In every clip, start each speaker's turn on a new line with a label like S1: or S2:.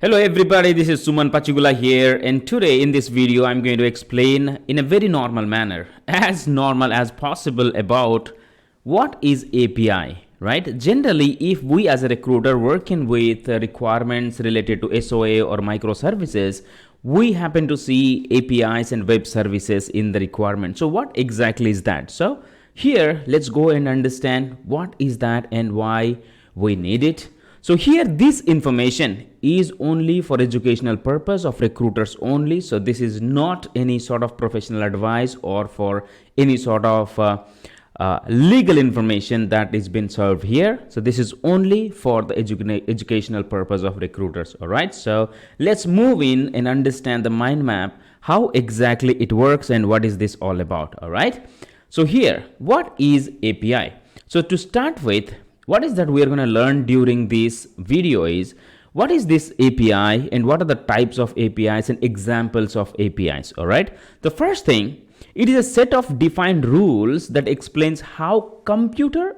S1: Hello everybody, this is Suman Pachigula here, and today in this video I'm going to explain in a very normal manner, as normal as possible, about what is API, right? Generally, if we as a recruiter working with requirements related to SOA or microservices, we happen to see APIs and web services in the requirement. So what exactly is that? So here, let's go and understand what is that and why we need it. So here this information is only for educational purpose of recruiters only. So this is not any sort of professional advice or for any sort of legal information that is being served here. So this is only for the educational purpose of recruiters. All right. So let's move in and understand the mind map, how exactly it works and what is this all about. All right. So here, what is API? So to start with, what is that we are going to learn during this video is what is this API and what are the types of APIs and examples of APIs. All right. The first thing, it is a set of defined rules that explains how computer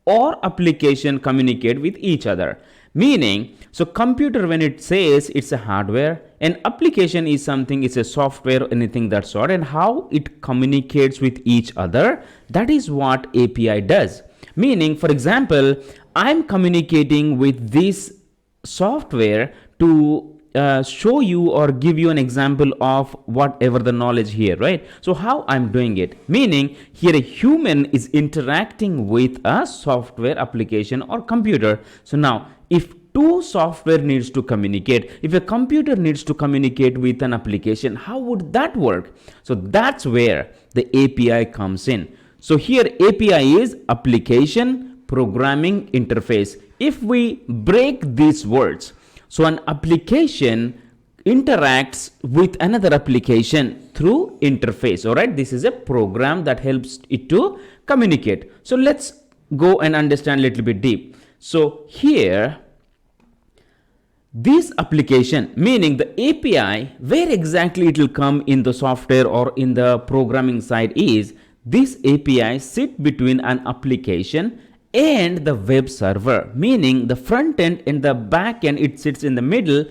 S1: or application communicate with each other. Meaning, so computer, when it says it's a hardware, and application is something, it's a software or anything that sort, and how it communicates with each other, that is what API does. Meaning, for example, I'm communicating with this software to show you or give you an example of whatever the knowledge here, right? So how I'm doing it, meaning here a human is interacting with a software application or computer. So now if two software needs to communicate, if a computer needs to communicate with an application, how would that work? So that's where the API comes in. So here API is application programming interface. If we break these words, so an application interacts with another application through interface. All right, this is a program that helps it to communicate. So let's go and understand a little bit deep. So here, this application, meaning the API, where exactly it will come in the software or in the programming side is, this API sit between an application and the web server, meaning the front end and the back end, it sits in the middle.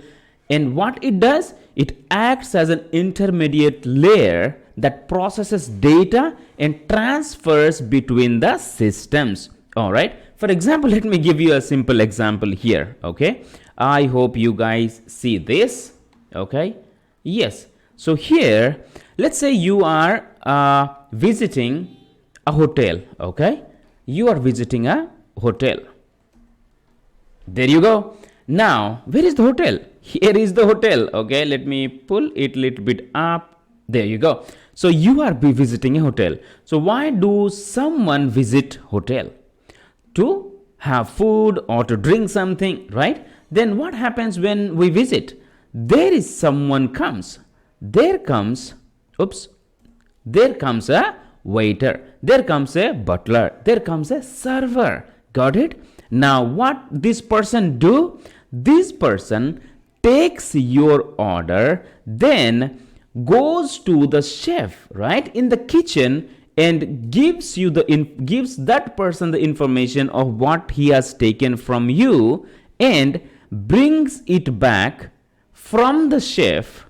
S1: And what it does, it acts as an intermediate layer that processes data and transfers between the systems. All right. For example, let me give you a simple example here. Okay. I hope you guys see this. Okay. Yes. So here, let's say you are visiting a hotel. Okay. You are visiting a hotel. There you go. Now, where is the hotel? Here is the hotel. Okay, let me pull it a little bit up. There you go. So you are visiting a hotel. So why do someone visit hotel? To have food or to drink something, right? Then what happens when we visit? There is someone comes. There comes a waiter, there comes a butler, there comes a server. Got it? Now what this person do? This person takes your order, then goes to the chef, right, in the kitchen, and gives that person the information of what he has taken from you and brings it back from the chef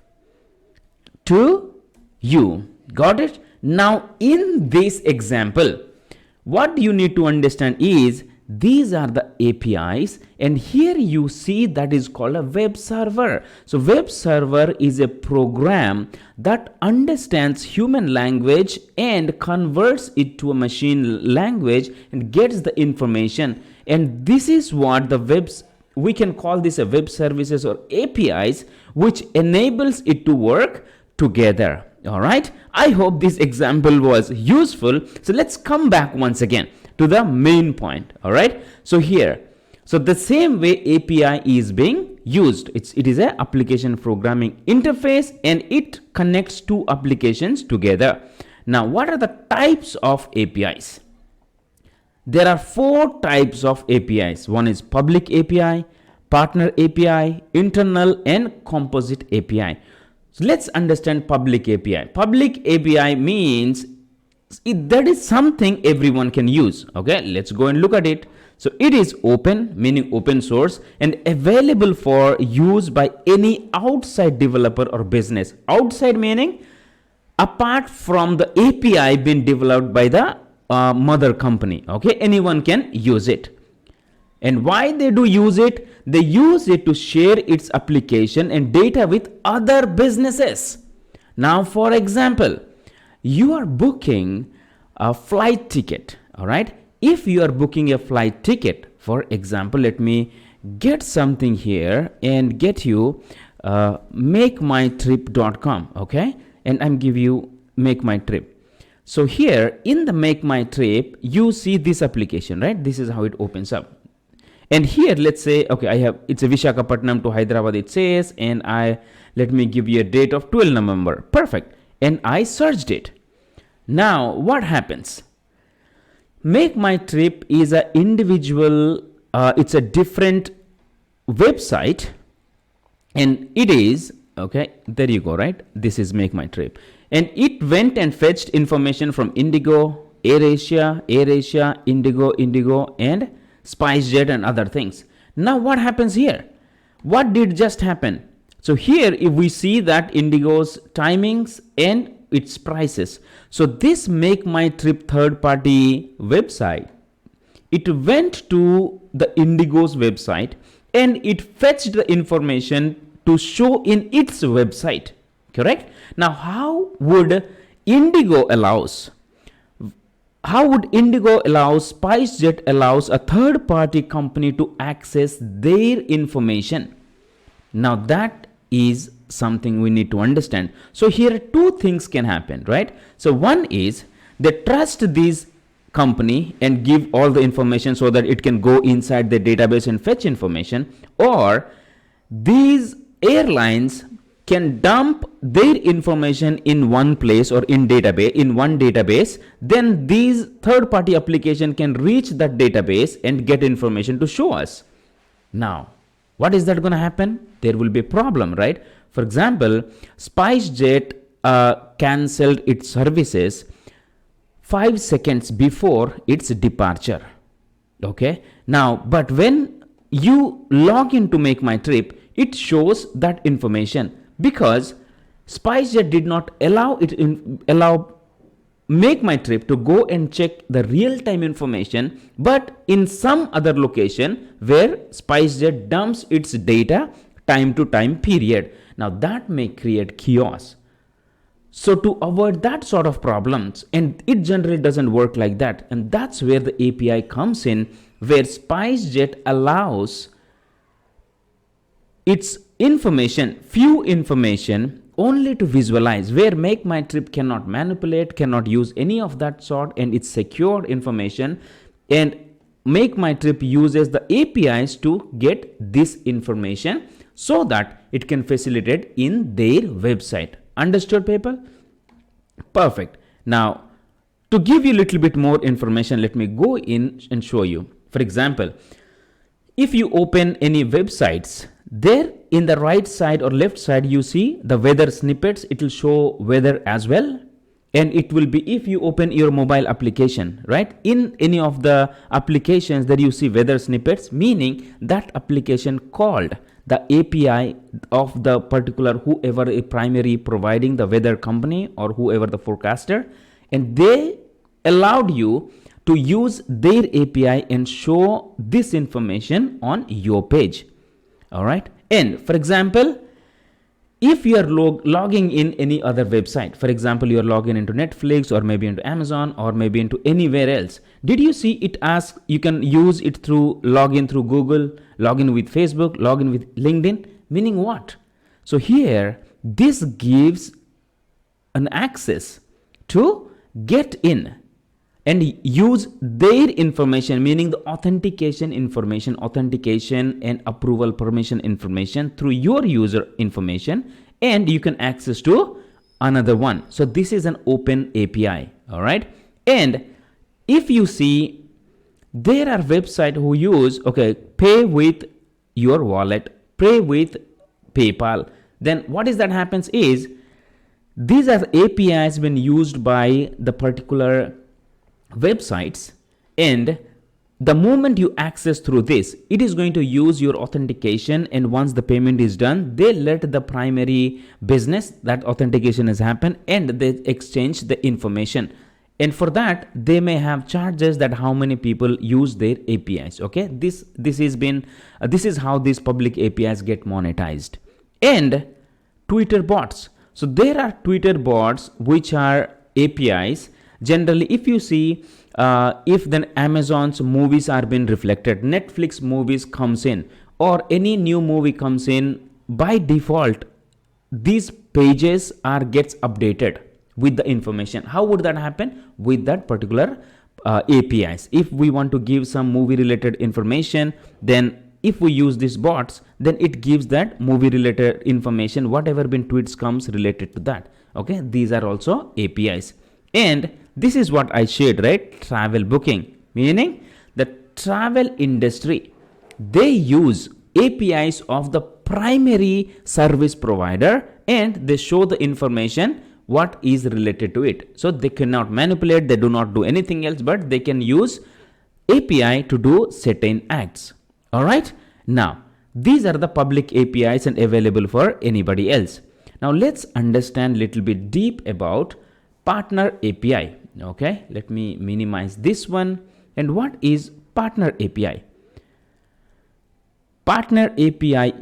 S1: to you. Got it? Now, in this example, what you need to understand is these are the APIs, and here you see that is called a web server. So web server is a program that understands human language and converts it to a machine language and gets the information. And this is what we can call this a web services or APIs, which enables it to work together. All right. I hope this example was useful. So let's come back once again to the main point. All right. So here, so the same way API is being used, it is an application programming interface and it connects two applications together. Now, what are the types of APIs? There are 4 types of APIs. One is public API, partner API, internal, and composite API. So let's understand public API. Public API means that is something everyone can use. Okay, let's go and look at it. So it is open, meaning open source, and available for use by any outside developer or business. Outside meaning apart from the API being developed by the mother company. Okay, anyone can use it. And why they do use it? They use it to share its application and data with other businesses. Now, for example, you are booking a flight ticket, all right? If you are booking a flight ticket, for example, let me get something here and get you makemytrip.com, okay? And I'm give you Make My Trip. So here in the Make My Trip, you see this application, right? This is how it opens up. And here, let's say, okay, it's a Visakhapatnam to Hyderabad, it says, and let me give you a date of 12 November. Perfect. And I searched it. Now, what happens? Make My Trip is an individual, it's a different website, and it is, okay, there you go, right? This is Make My Trip. And it went and fetched information from Indigo, AirAsia, Indigo, and SpiceJet and other things. Now what happens here? What did just happen? So here, if we see that Indigo's timings and its prices. So this Make My Trip third-party website, it went to the Indigo's website and it fetched the information to show in its website. Correct? Now, how would Indigo allows SpiceJet allows a third-party company to access their information? Now, that is something we need to understand. So here two things can happen, right? So one is they trust this company and give all the information so that it can go inside the database and fetch information, or these airlines can dump their information in one place or in one database, then these third-party application can reach that database and get information to show us. Now, what is that going to happen? There will be a problem, right? For example, SpiceJet cancelled its services 5 seconds before its departure. Okay. Now, but when you log in to Make My Trip, it shows that information because SpiceJet did not allow Make My Trip to go and check the real-time information, but in some other location where SpiceJet dumps its data time to time period. Now that may create chaos. So to avoid that sort of problems, and it generally doesn't work like that, and that's where the API comes in, where SpiceJet allows its information, few information only to visualize, where Make My Trip cannot manipulate, cannot use any of that sort, and it's secure information, and Make My Trip uses the APIs to get this information so that it can facilitate in their website. Understood, people? Perfect. Now, to give you a little bit more information, let me go in and show you. For example, if you open any websites, there in the right side or left side, you see the weather snippets. It will show weather as well. And it will be, if you open your mobile application, right? In any of the applications that you see weather snippets, meaning that application called the API of the particular whoever a primary providing the weather company or whoever the forecaster, and they allowed you to use their API and show this information on your page. All right. And for example, if you are logging in any other website, for example, you are logging into Netflix or maybe into Amazon or maybe into anywhere else, did you see it asks you can use it through login through Google, login with Facebook, login with LinkedIn, meaning what? So here, this gives an access to get in and use their information, meaning the authentication information, authentication and approval permission information through your user information, and you can access to another one. So this is an open API. All right. And if you see, there are websites who use, okay, pay with your wallet, pay with PayPal. Then what is that happens is, these are APIs been used by the particular websites, and the moment you access through this, it is going to use your authentication, and once the payment is done, they let the primary business that authentication has happened and they exchange the information. And for that, they may have charges that how many people use their APIs. Okay, this is how these public APIs get monetized. And Twitter bots. So there are Twitter bots which are APIs. Generally, if you see, if then Amazon's movies are being reflected, Netflix movies comes in, or any new movie comes in, by default, these pages gets updated with the information. How would that happen? With that particular APIs. If we want to give some movie related information, then if we use these bots, then it gives that movie related information, whatever been tweets comes related to that. Okay, these are also APIs. And this is what I shared, right? Travel booking, meaning the travel industry, they use APIs of the primary service provider, and they show the information what is related to it. So they cannot manipulate, they do not do anything else, but they can use API to do certain acts. All right. Now, these are the public APIs and available for anybody else. Now, let's understand a little bit deep about partner API. Okay, let me minimize this one. And what is partner API? Partner API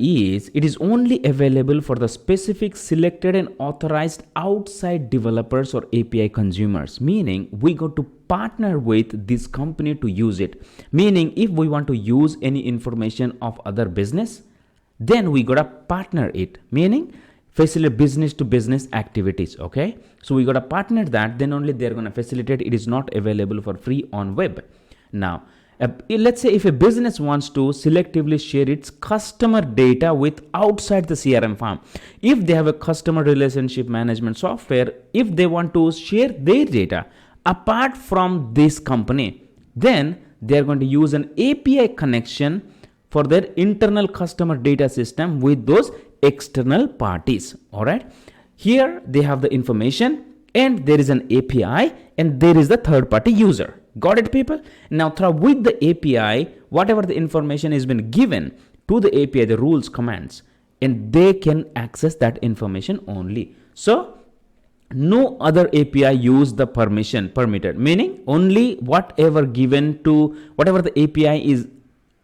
S1: it is only available for the specific selected and authorized outside developers or API consumers, meaning we got to partner with this company to use it. Meaning if we want to use any information of other business, then we got to partner it, meaning facilitate business to business activities. Okay, so we got to partner that, then only they're going to facilitate. It is not available for free on web. Now, let's say if a business wants to selectively share its customer data with outside the CRM firm, if they have a customer relationship management software, if they want to share their data apart from this company, then they are going to use an API connection for their internal customer data system with those external parties. All right, here they have the information, and there is an API, and there is the third party user. Got it, people? Now, with the API, whatever the information has been given to the API, the rules, commands, and they can access that information only. So, no other API use the permitted, meaning only whatever given to whatever the API is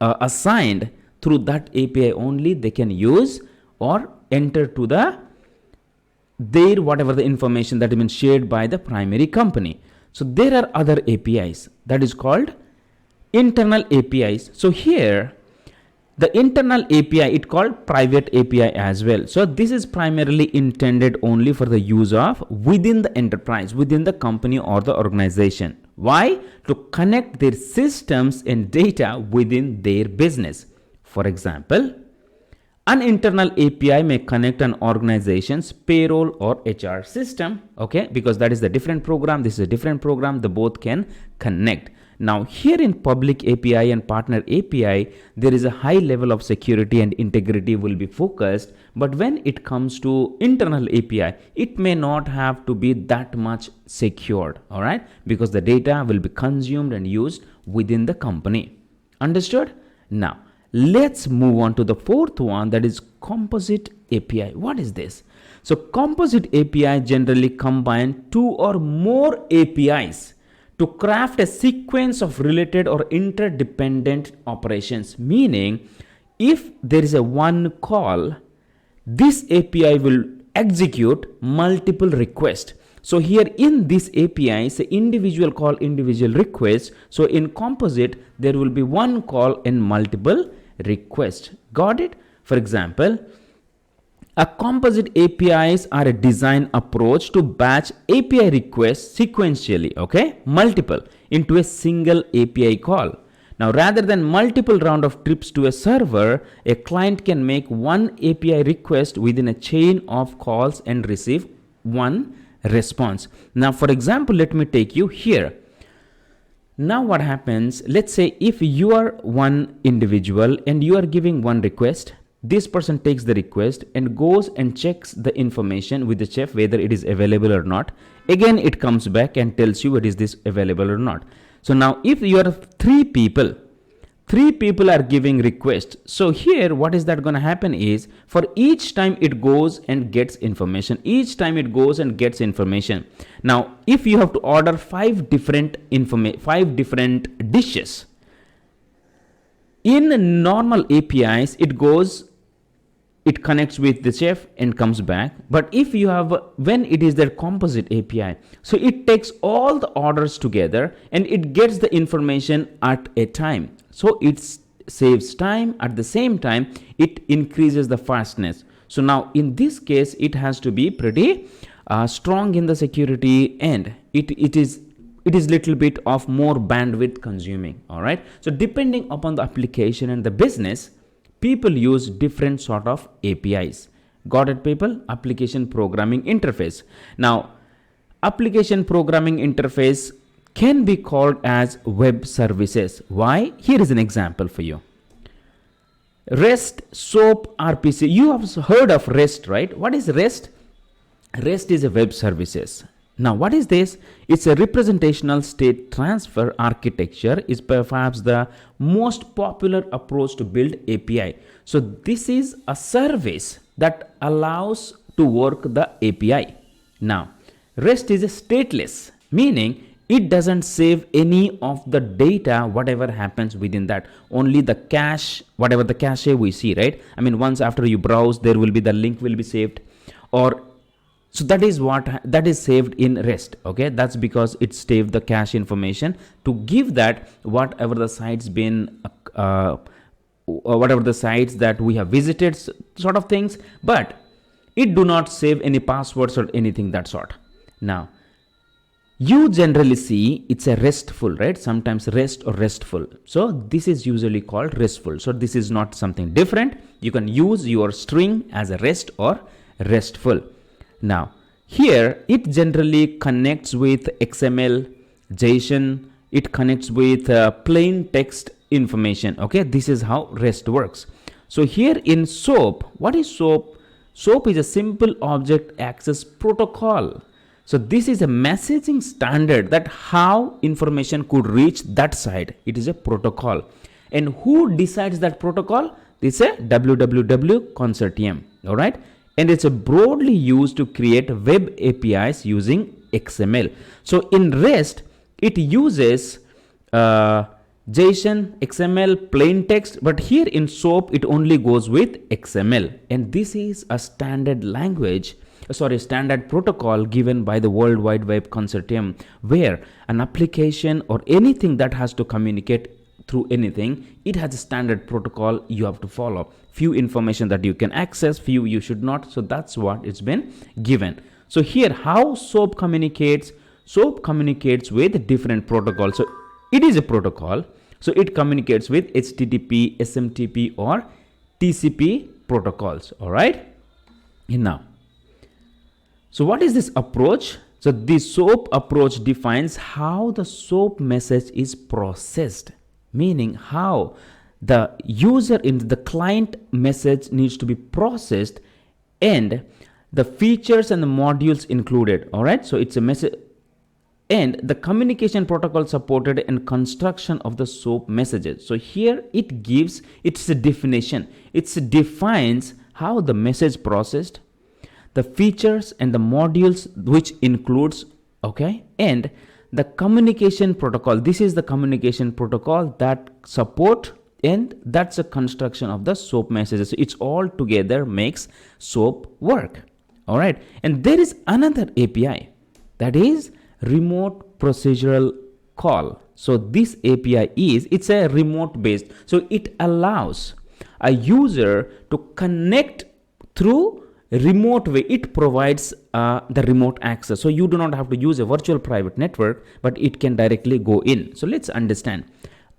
S1: assigned through that API only they can use or enter to their whatever the information that has been shared by the primary company. So there are other APIs that is called internal APIs. So here the internal API, it called private API as well. So this is primarily intended only for the use of within the enterprise, within the company or the organization. Why? To connect their systems and data within their business. For example, an internal API may connect an organization's payroll or HR system, okay, because that is the different program, this is a different program, the both can connect. Now here in public API and partner API, there is a high level of security and integrity will be focused, but when it comes to internal API, it may not have to be that much secured, all right, because the data will be consumed and used within the company. Understood? Now, let's move on to the fourth one, that is composite API. What is this? So composite API generally combine two or more APIs to craft a sequence of related or interdependent operations. Meaning, if there is a one call, this API will execute multiple requests. So here in this API, it's a individual call, individual request. So in composite, there will be one call and multiple request. Got it? For example, a composite APIs are a design approach to batch API requests sequentially, okay, multiple into a single API call. Now, rather than multiple round of trips to a server, a client can make one API request within a chain of calls and receive one response. Now, for example, let me take you here. Now what happens, let's say if you are one individual and you are giving one request, this person takes the request and goes and checks the information with the chef whether it is available or not. Again, it comes back and tells you it is this available or not. So now if you are three people are giving request. So here what is that going to happen is, for each time it goes and gets information, now if you have to order five different dishes, in normal APIs it connects with the chef and comes back. But if you have, when it is their composite API, so it takes all the orders together and it gets the information at a time. So it saves time. At the same time, it increases the fastness. So now in this case, it has to be pretty strong in the security, and it is little bit of more bandwidth consuming. All right. So depending upon the application and the business, people use different sort of APIs. Got it, people? Application programming interface. Now, application programming interface can be called as web services. Why? Here is an example for you. REST, SOAP, RPC. You have heard of REST, right? What is REST? REST is a web services. Now, what is this? It's a representational state transfer architecture. Is perhaps the most popular approach to build API. So this is a service that allows to work the API. Now, REST is a stateless, meaning it doesn't save any of the data, whatever happens within that. Only the cache, whatever the cache we see, right? I mean, once after you browse, there will be the link will be saved, or so that is saved in REST. Okay, that's because it saved the cache information to give that whatever the sites been whatever the sites that we have visited, sort of things, but it do not save any passwords or anything that sort. Now you generally see it's a RESTful, right? Sometimes REST or RESTful. So this is usually called RESTful. So this is not something different. You can use your string as a REST or RESTful. Now, here it generally connects with XML, JSON, it connects with plain text information. Okay, this is how REST works. So here in SOAP, what is SOAP? SOAP is a simple object access protocol. So this is a messaging standard that how information could reach that side. It is a protocol. And who decides that protocol? It's a WWW consortium. All right. And it's broadly used to create web APIs using XML. So in REST, it uses JSON, XML, plain text, but here in SOAP, it only goes with XML. And this is a standard standard protocol given by the World Wide Web Consortium, where an application or anything that has to communicate through anything, it has a standard protocol you have to follow. Few information that you can access, few you should not. So that's what it's been given. So here how SOAP communicates with different protocols. So it is a protocol. So it communicates with HTTP, SMTP or TCP protocols. All right. Now, so what is this approach? So the SOAP approach defines how the SOAP message is processed, meaning how the user in the client message needs to be processed and the features and the modules included. All right. So it's a message and the communication protocol supported and construction of the SOAP messages. So here it gives, it's a definition. It defines how the message processed, the features and the modules, which includes, okay, and the communication protocol. This is the communication protocol that support, and that's a construction of the SOAP messages. So it's all together makes SOAP work. All right. And there is another API, that is remote procedural call. So this API it's a remote based. So it allows a user to connect through remote way. It provides the remote access. So you do not have to use a virtual private network, but it can directly go in. So let's understand.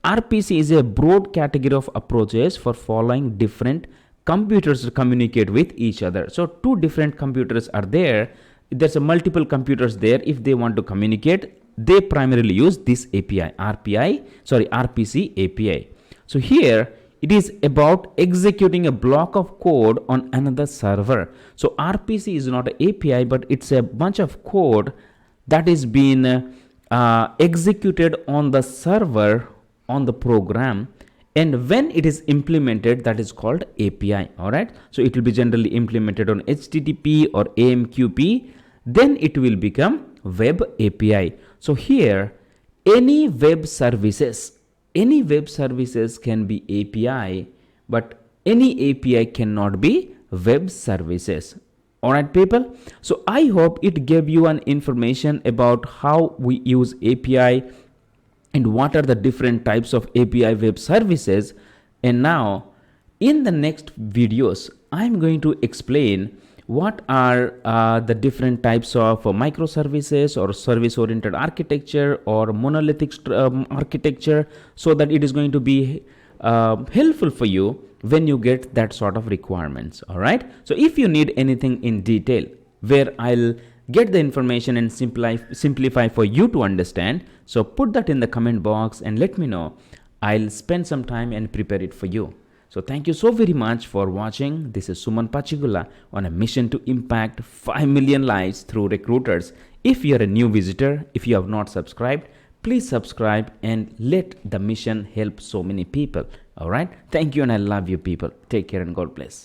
S1: RPC is a broad category of approaches for following different computers to communicate with each other. So two different computers are there. There's a multiple computers there. If they want to communicate, they primarily use this API, RPC API. So here it is about executing a block of code on another server. So RPC is not an API, but it's a bunch of code that is being executed on the server on the program, and when it is implemented, that is called API. All right, so it will be generally implemented on HTTP or AMQP, then it will become web API. So here any web services can be API, but any API cannot be web services. All right, people, so I hope it gave you an information about how we use API and what are the different types of API web services. And now in the next videos I'm going to explain what are the different types of microservices or service oriented architecture or monolithic architecture, so that it is going to be helpful for you when you get that sort of requirements. All right, so if you need anything in detail where I'll get the information and simplify for you to understand, so put that in the comment box and let me know. I'll spend some time and prepare it for you. So thank you so very much for watching. This is Suman Pachigula on a mission to impact 5 million lives through recruiters. If you're a new visitor, if you have not subscribed, please subscribe and let the mission help so many people. All right, thank you and I love you people. Take care and God bless.